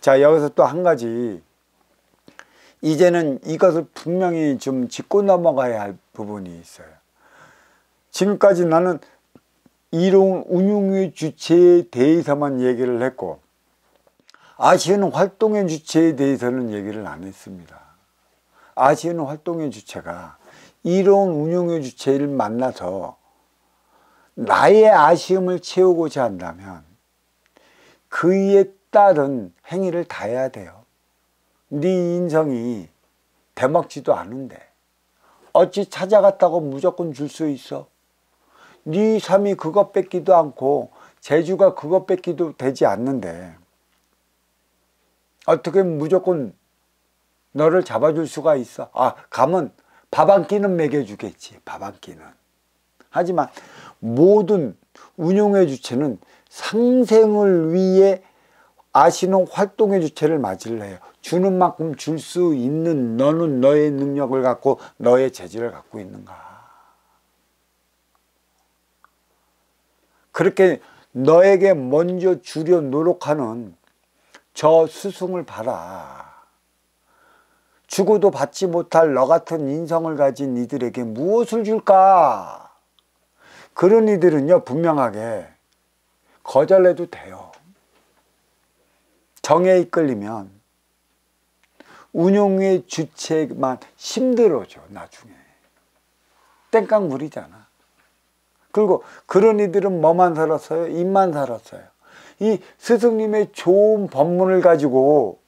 자, 여기서 또 한 가지, 이제는 이것을 분명히 좀 짚고 넘어가야 할 부분이 있어요. 지금까지 나는 이로운 운용의 주체에 대해서만 얘기를 했고, 아쉬운 활동의 주체에 대해서는 얘기를 안 했습니다. 아쉬운 활동의 주체가 이로운 운용의 주체를 만나서 나의 아쉬움을 채우고자 한다면 그에 따른 행위를 다 해야 돼요. 네 인성이 대먹지도 않은데 어찌 찾아갔다고 무조건 줄 수 있어? 네 삶이 그것 뺏기도 않고 재주가 그것 뺏기도 되지 않는데 어떻게 무조건 너를 잡아줄 수가 있어? 아, 가면 밥 한 끼는 먹여주겠지. 밥 한 끼는. 하지만 모든 운용의 주체는 상생을 위해 아시는 활동의 주체를 맞이를 해요. 주는 만큼 줄 수 있는 너는 너의 능력을 갖고 너의 재질을 갖고 있는가. 그렇게 너에게 먼저 주려 노력하는 저 스승을 봐라. 주고도 받지 못할 너 같은 인성을 가진 이들에게 무엇을 줄까? 그런 이들은요, 분명하게 거절해도 돼요. 정에 이끌리면 운용의 주체만 힘들어져, 나중에. 땡깡물이잖아. 그리고 그런 이들은 뭐만 살았어요? 입만 살았어요. 이 스승님의 좋은 법문을 가지고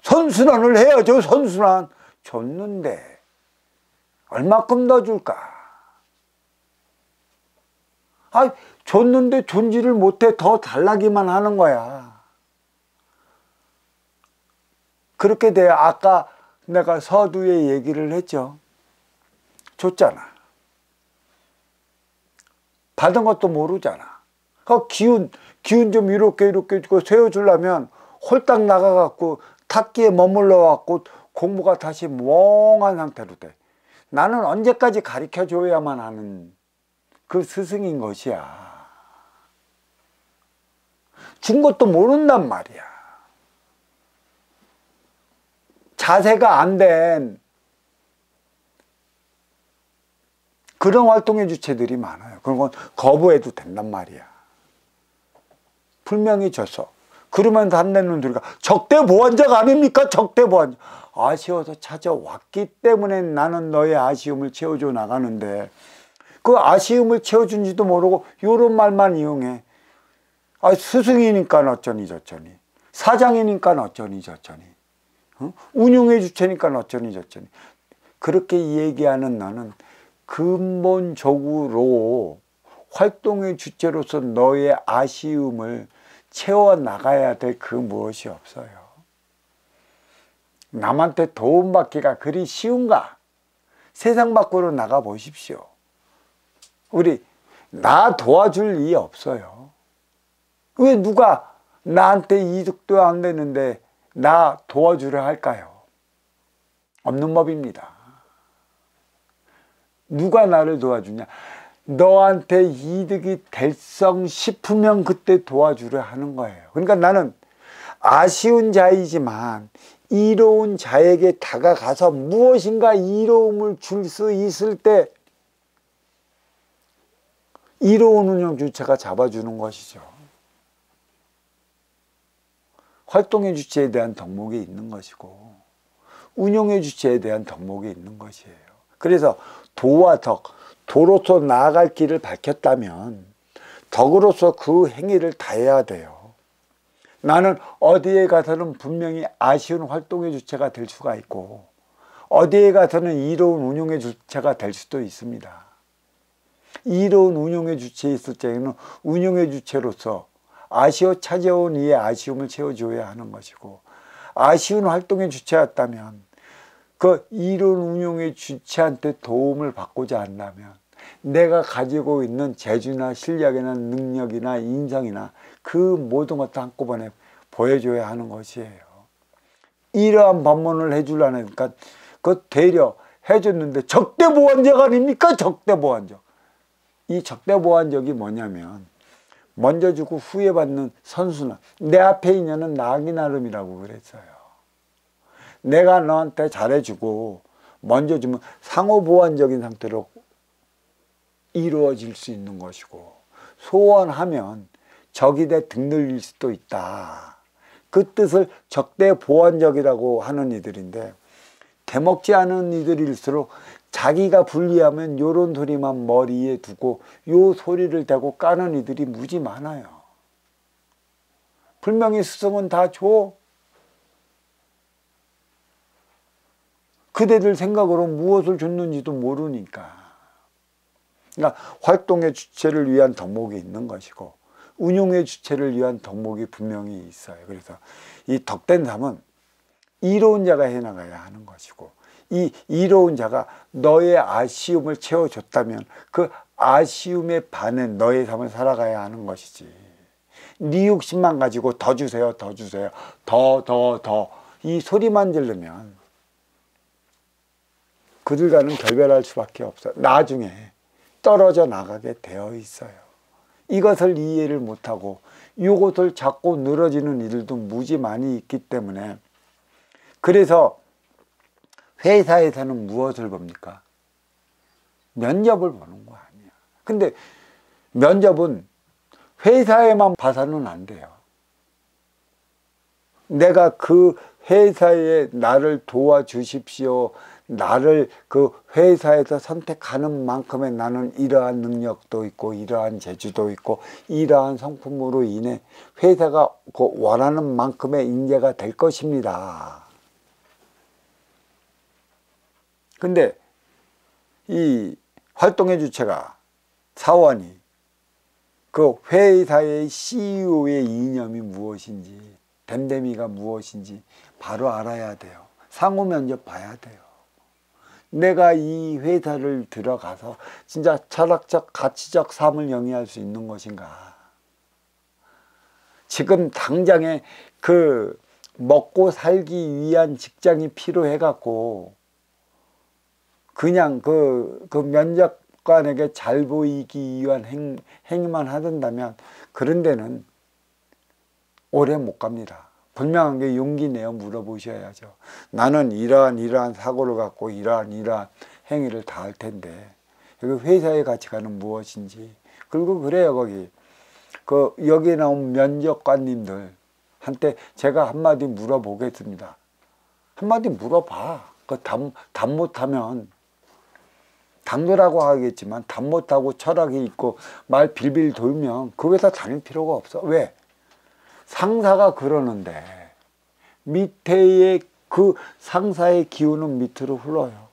선순환을 해야죠. 선순환. 줬는데 얼마큼 더 줄까? 아, 줬는데 존지를 못해. 더 달라기만 하는 거야. 그렇게 돼야 아까 내가 서두에 얘기를 했죠. 줬잖아. 받은 것도 모르잖아. 그 기운 좀 이렇게 주고 세워주려면 홀딱 나가갖고 탁기에 머물러 갖고 공부가 다시 멍한 상태로 돼. 나는 언제까지 가르쳐줘야만 하는 그 스승인 것이야. 준 것도 모른단 말이야. 자세가 안 된 그런 활동의 주체들이 많아요. 그런 건 거부해도 된단 말이야. 분명히 줬어. 그러면 단내는 우리가 적대보완자가 아닙니까? 적대보완자. 아쉬워서 찾아왔기 때문에 나는 너의 아쉬움을 채워줘 나가는데 그 아쉬움을 채워준지도 모르고 이런 말만 이용해. 아, 스승이니까 어쩌니 저쩌니, 사장이니까 어쩌니 저쩌니, 운용의 주체니까 어쩌니 저쩌니. 그렇게 얘기하는 나는 근본적으로 활동의 주체로서 너의 아쉬움을 채워나가야 될 그 무엇이 없어요. 남한테 도움받기가 그리 쉬운가? 세상 밖으로 나가 보십시오. 우리 나 도와줄 이 없어요. 왜 누가 나한테 이득도 안 되는데 나 도와주려 할까요? 없는 법입니다. 누가 나를 도와주냐? 너한테 이득이 될성 싶으면 그때 도와주려 하는 거예요. 그러니까 나는 아쉬운 자이지만 이로운 자에게 다가가서 무엇인가 이로움을 줄 수 있을 때 이로운 운영 주체가 잡아주는 것이죠. 활동의 주체에 대한 덕목이 있는 것이고 운용의 주체에 대한 덕목이 있는 것이에요. 그래서 도와 덕, 도로서 나아갈 길을 밝혔다면 덕으로서 그 행위를 다 해야 돼요. 나는 어디에 가서는 분명히 아쉬운 활동의 주체가 될 수가 있고 어디에 가서는 이로운 운용의 주체가 될 수도 있습니다. 이로운 운용의 주체에 있을 때에는 운용의 주체로서 아쉬워 찾아온 이의 아쉬움을 채워줘야 하는 것이고 아쉬운 활동의 주체였다면 그 이로운 운용의 주체한테 도움을 받고자 한다면 내가 가지고 있는 재주나 실력이나 능력이나 인성이나 그 모든 것도 한꺼번에 보여줘야 하는 것이에요. 이러한 법문을 해주려니까 그 되려 해줬는데 적대보완적 아닙니까? 적대보완적. 이 적대보완적이 뭐냐면 먼저 주고 후회 받는 선수는 내 앞에 인연은 나기 나름이라고 그랬어요. 내가 너한테 잘해주고 먼저 주면 상호보완적인 상태로 이루어질 수 있는 것이고, 소원하면 적이 돼 등 늘릴 수도 있다. 그 뜻을 적대보완적이라고 하는 이들인데, 대먹지 않은 이들일수록 자기가 불리하면 요런 소리만 머리에 두고 요 소리를 대고 까는 이들이 무지 많아요. 불명예 스승은 다 줘. 그대들 생각으로 무엇을 줬는지도 모르니까. 그러니까 활동의 주체를 위한 덕목이 있는 것이고 운용의 주체를 위한 덕목이 분명히 있어요. 그래서 이 덕된 삶은 이로운 자가 해나가야 하는 것이고, 이 이로운 자가 너의 아쉬움을 채워줬다면 그 아쉬움에 반해 너의 삶을 살아가야 하는 것이지, 네 욕심만 가지고 더 주세요, 더 주세요, 더 이 소리만 지르면 그들과는 결별할 수밖에 없어요. 나중에 떨어져 나가게 되어 있어요. 이것을 이해를 못하고 이것을 자꾸 늘어지는 이들도 무지 많이 있기 때문에, 그래서 회사에서는 무엇을 봅니까? 면접을 보는 거 아니야. 근데 면접은 회사에만 봐서는 안 돼요. 내가 그 회사에 나를 도와주십시오, 나를 그 회사에서 선택하는 만큼의 나는 이러한 능력도 있고 이러한 재주도 있고 이러한 성품으로 인해 회사가 그 원하는 만큼의 인재가 될 것입니다. 근데 이 활동의 주체가 사원이 그 회사의 CEO의 이념이 무엇인지, 댐댐이가 무엇인지 바로 알아야 돼요. 상호 면접 봐야 돼요. 내가 이 회사를 들어가서 진짜 철학적, 가치적 삶을 영위할 수 있는 것인가. 지금 당장에 그 먹고 살기 위한 직장이 필요해갖고 그냥 그 면접관에게 잘 보이기 위한 행위만 하던다면 그런 데는 오래 못 갑니다. 분명한 게 용기 내어 물어보셔야죠. 나는 이러한 사고를 갖고 이러한 행위를 다 할 텐데 여기 회사의 가치관은 무엇인지. 그리고 그래요. 여기 나온 면접관님들 한테 제가 한마디 물어보겠습니다. 한마디 물어봐. 답 못하면 당도라고 하겠지만 답 못하고 철학이 있고 말 빌빌 돌면 그 회사 다닐 필요가 없어. 왜? 상사가 그러는데 밑에의 그 상사의 기운은 밑으로 흘러요.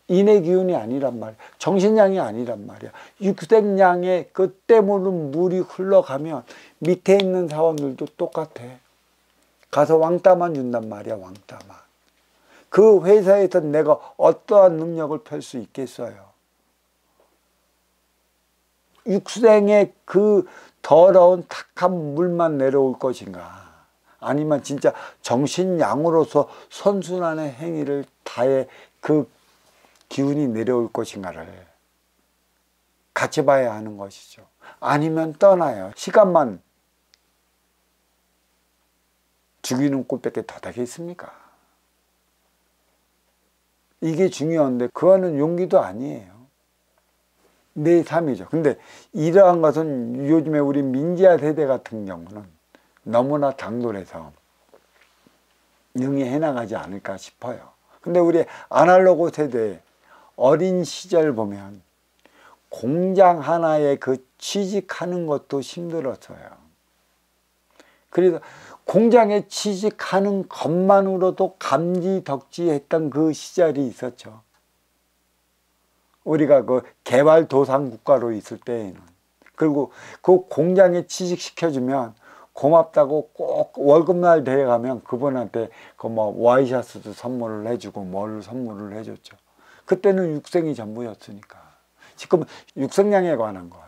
인의 기운이 아니란 말이야. 정신량이 아니란 말이야. 육색량의 그 때문에 물이 흘러가면 밑에 있는 사원들도 똑같아. 가서 왕따만 준단 말이야. 왕따만. 그 회사에서 내가 어떠한 능력을 펼 수 있겠어요? 육생의 그 더러운 탁한 물만 내려올 것인가, 아니면 진짜 정신양으로서 선순환의 행위를 다해 그 기운이 내려올 것인가를 같이 봐야 하는 것이죠. 아니면 떠나요. 시간만 죽이는 꼴밖에 더 되겠습니까? 이게 중요한데 그거는 용기도 아니에요. 내 삶이죠. 근데 이러한 것은 요즘에 우리 민지아 세대 같은 경우는 너무나 당돌해서 영위해 나가지 않을까 싶어요. 근데 우리 아날로그 세대 어린 시절 보면 공장 하나에 그 취직하는 것도 힘들었어요. 그래서 공장에 취직하는 것만으로도 감지덕지했던 그 시절이 있었죠. 우리가 그 개발도상국가로 있을 때에는. 그리고 그 공장에 취직시켜주면 고맙다고 꼭 월급날 대회 가면 그분한테 그 뭐 와이셔츠도 선물을 해주고 뭘 선물을 해줬죠. 그때는 육생이 전부였으니까. 지금 육성량에 관한 건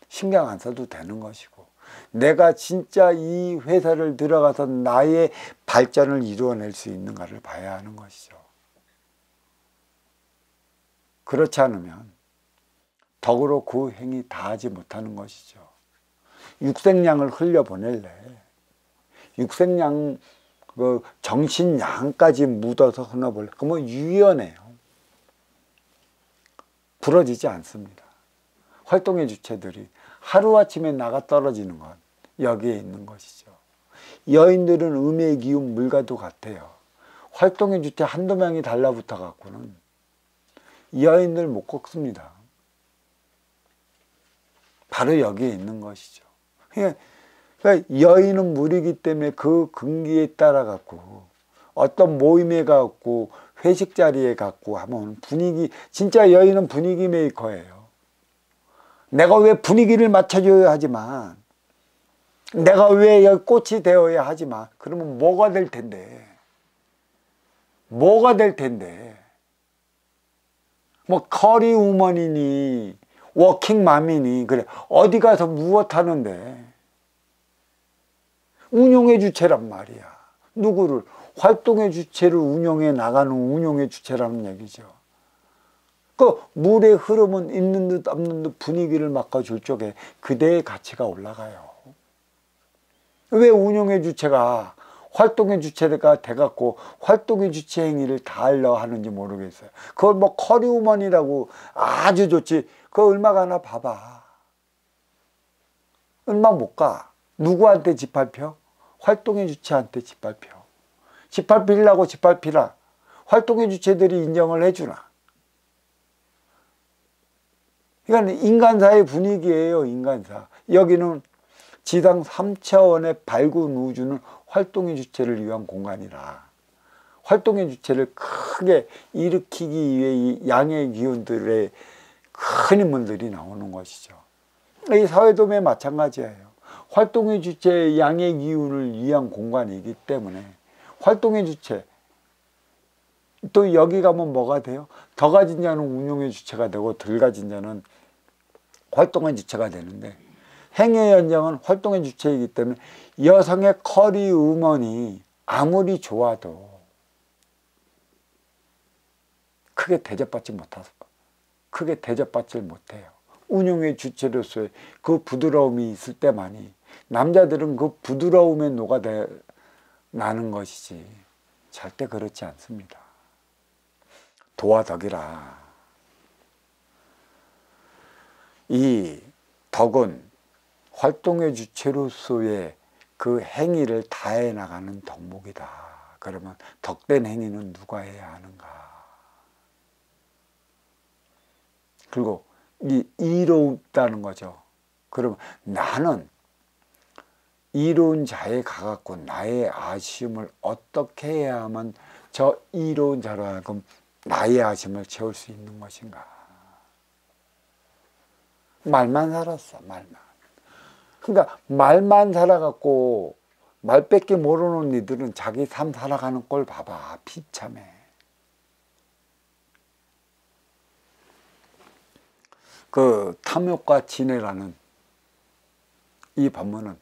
신경 안 써도 되는 것이고, 내가 진짜 이 회사를 들어가서 나의 발전을 이루어낼 수 있는가를 봐야 하는 것이죠. 그렇지 않으면 덕으로 그 행위 다 하지 못하는 것이죠. 육생량을 흘려보낼래. 육생량 그 정신량까지 묻어서 흘려볼래. 그러면 유연해요. 부러지지 않습니다. 활동의 주체들이 하루아침에 나가 떨어지는 건 여기에 있는 것이죠. 여인들은 음의 기운 물과도 같아요. 활동의 주체 한두 명이 달라붙어 갖고는 여인들 못 꺾습니다. 바로 여기에 있는 것이죠. 그러니까 여인은 물이기 때문에 그 근기에 따라 갖고 어떤 모임에 갖고 회식 자리에 갖고 하면 분위기, 진짜 여인은 분위기 메이커예요. 내가 왜 분위기를 맞춰줘야 하지만, 내가 왜 여기 꽃이 되어야 하지만, 그러면 뭐가 될 텐데, 뭐가 될 텐데, 뭐 커리 우먼이니 워킹맘이니 그래 어디 가서 무엇 하는데, 운용의 주체란 말이야. 누구를? 활동의 주체를 운용해 나가는 운용의 주체라는 얘기죠. 그 물의 흐름은 있는 듯 없는 듯 분위기를 바꿔줄 쪽에 그대의 가치가 올라가요. 왜 운용의 주체가 활동의 주체가 돼갖고 활동의 주체 행위를 다 하려 하는지 모르겠어요. 그걸 뭐 커리우먼이라고 아주 좋지. 그거 얼마 가나 봐봐. 얼마 못 가. 누구한테 짓밟혀? 활동의 주체한테 짓밟혀. 짓밟히려고 짓밟히라. 활동의 주체들이 인정을 해주나. 이건 인간사의 분위기예요. 인간사. 여기는 지상 3차원의 밝은 우주는 활동의 주체를 위한 공간이라 활동의 주체를 크게 일으키기 위해 이 양의 기운들의 큰 인물들이 나오는 것이죠. 이 사회도매 마찬가지예요. 활동의 주체의 양의 기운을 위한 공간이기 때문에 활동의 주체, 또 여기 가면 뭐가 돼요? 더 가진 자는 운용의 주체가 되고 덜 가진 자는 활동의 주체가 되는데, 행의 연장은 활동의 주체이기 때문에 여성의 커리 우먼이 아무리 좋아도 크게 대접받지 못해요. 운용의 주체로서의 그 부드러움이 있을 때만이 남자들은 그 부드러움에 나는 것이지 절대 그렇지 않습니다. 도와 덕이라. 이 덕은 활동의 주체로서의 그 행위를 다해 나가는 덕목이다. 그러면 덕된 행위는 누가 해야 하는가? 그리고 이롭다는 거죠. 그러면 나는 이로운 자에 가갖고 나의 아쉬움을 어떻게 해야만 저 이로운 자로 하여금 나의 아쉬움을 채울 수 있는 것인가? 말만 살았어, 말만. 그러니까 말만 살아갖고 말밖에 모르는 이들은 자기 삶 살아가는 꼴 봐봐. 비참해. 그 탐욕과 진해라는 이 법문은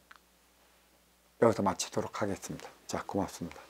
여기서 마치도록 하겠습니다. 자, 고맙습니다.